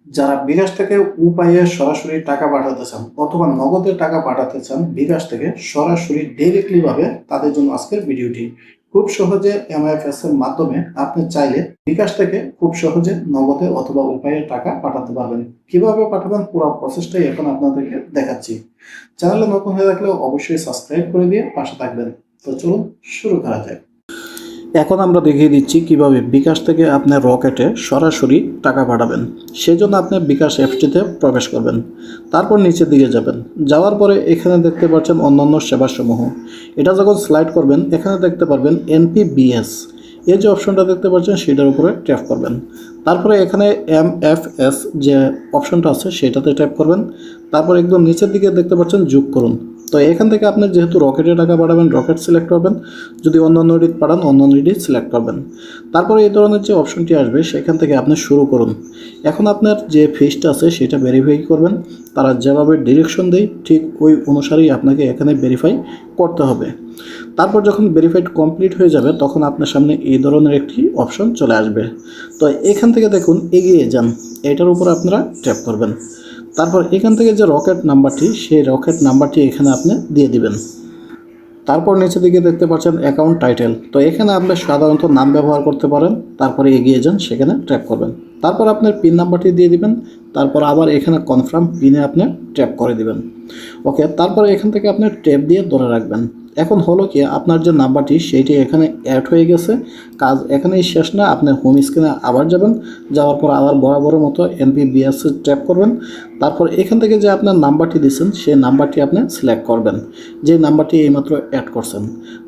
যারা বিকাশ থেকে উপায়ে সরাসরি টাকা পাঠাতে চান অথবা নগদে টাকা পাঠাতে চান বিকাশ থেকে সরাসরি ডাইরেক্টলি ভাবে, তাদের জন্য আজকের ভিডিওটি। খুব সহজে এমআইএফএস এর মাধ্যমে আপনি চাইলে বিকাশ থেকে খুব সহজে নগদে অথবা উপায়ে টাকা পাঠাতে পারবেন। কিভাবে পাঠাবেন পুরো প্রসেসটাই এখন আপনাদেরকে দেখাচ্ছি। চ্যানেলে নতুন হয়ে থাকলে অবশ্যই সাবস্ক্রাইব করে দিয়ে পাশে থাকবেন। তো চলুন শুরু করা যাক। এখন আমরা দেখিয়ে দিচ্ছি কিভাবে বিকাশ থেকে আপনার রকেটে সরাসরি টাকা পাঠাবেন। সেজন্য আপনি বিকাশ অ্যাপসটিতে প্রবেশ করবেন, তারপর নিচের দিকে যাবেন। যাওয়ার পরে এখানে দেখতে পাচ্ছেন অন্যান্য সেবাসমূহ। এটা যখন স্লাইড করবেন এখানে দেখতে পারবেন এনপিবিএস, এই যে অপশনটা দেখতে পাচ্ছেন সেটার উপরে ট্যাপ করবেন। তারপরে এখানে এমএফএস যে অপশনটা আছে সেটাতে ট্যাপ করবেন। তারপর একদম নিচের দিকে দেখতে পাচ্ছেন যোগ করুন। তো এখান থেকে আপনি যেহেতু রকেটে টাকা পাঠাবেন রকেট সিলেক্ট করবেন, যদি অন্যান্য রিট পাঠান অন্যান্য রিট সিলেক্ট করবেন। তারপরে এই ধরনের যে অপশনটি আসবে সেখান থেকে আপনি শুরু করুন। এখন আপনার যে ফিসটা আছে সেটা ভেরিফাই করবেন। তারা যেভাবে ডিরেকশন দেয় ঠিক ওই অনুসারেই আপনাকে এখানে ভেরিফাই করতে হবে। তারপর যখন ভেরিফাইড কমপ্লিট হয়ে যাবে তখন আপনার সামনে এই ধরনের একটি অপশন চলে আসবে। তো এখান থেকে দেখুন এগিয়ে যান, এটার উপর আপনারা ট্যাপ করবেন। তারপর এখান থেকে যে রকেট নাম্বারটি সেই রকেট নাম্বারটি এখানে আপনি দিয়ে দিবেন। তারপর নিচে দিকে দেখতে পাচ্ছেন অ্যাকাউন্ট টাইটেল, তো এখানে আপনি সাধারণত নাম ব্যবহার করতে পারেন। তারপরে এগিয়ে যান, সেখানে ট্যাপ করবেন। তারপর আপনার পিন নাম্বারটি দিয়ে দিবেন। তারপর আবার এখানে কনফার্ম পিনে আপনি ট্যাপ করে দিবেন। ওকে, তারপরে এখান থেকে আপনি ট্যাপ দিয়ে ধরে রাখবেন। এখন হলো কি আপনার যে নাম্বারটি সেইটি এখানে অ্যাড হয়ে গেছে। কাজ এখানেই শেষ না, আপনি হোম স্ক্রিনে আবার যাবেন। যাওয়ার পর আবার বরাবরের মতো এনপিবিএস ট্যাপ করবেন। তারপর এখান থেকে যে আপনার নাম্বারটি দিচ্ছেন সেই নাম্বারটি আপনি সিলেক্ট করবেন, যে নাম্বারটি এইমাত্র অ্যাড করছেন।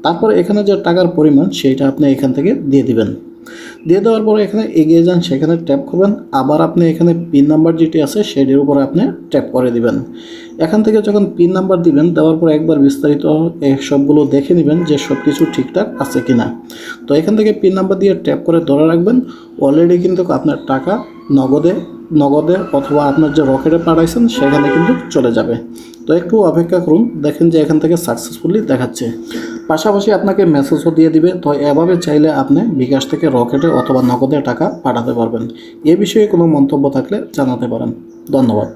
তারপর এখানে যে টাকার পরিমাণ সেইটা আপনি এখান থেকে দিয়ে দিবেন। দিয়ে দেওয়ার পরে এখানে এগিয়ে যান, সেখানে ট্যাপ করবেন। আবার আপনি এখানে পিন নাম্বার যেটি আছে সেটির উপরে আপনি ট্যাপ করে দিবেন। এখান থেকে যখন পিন নাম্বার দিবেন দেওয়ার পর একবার বিস্তারিত সবগুলো দেখে নেবেন যে সব কিছু ঠিকঠাক আছে কিনা। তো এখান থেকে পিন নাম্বার দিয়ে ট্যাপ করে ধরে রাখবেন। অলরেডি কিন্তু আপনার টাকা নগদে অথবা আপনার যে রকেটে পাঠাইছেন সেখানে কিন্তু চলে যাবে। তো একটু অপেক্ষা করুন, দেখেন যে এখান থেকে সাকসেসফুলি দেখাচ্ছে। পাশাপাশি আপনাকে মেসেজও দিয়ে দিবে। তো এভাবে চাইলে আপনি বিকাশ থেকে রকেটে অথবা নগদে টাকা পাঠাতে পারবেন। এ বিষয়ে কোনো মন্তব্য থাকলে জানাতে পারেন। ধন্যবাদ।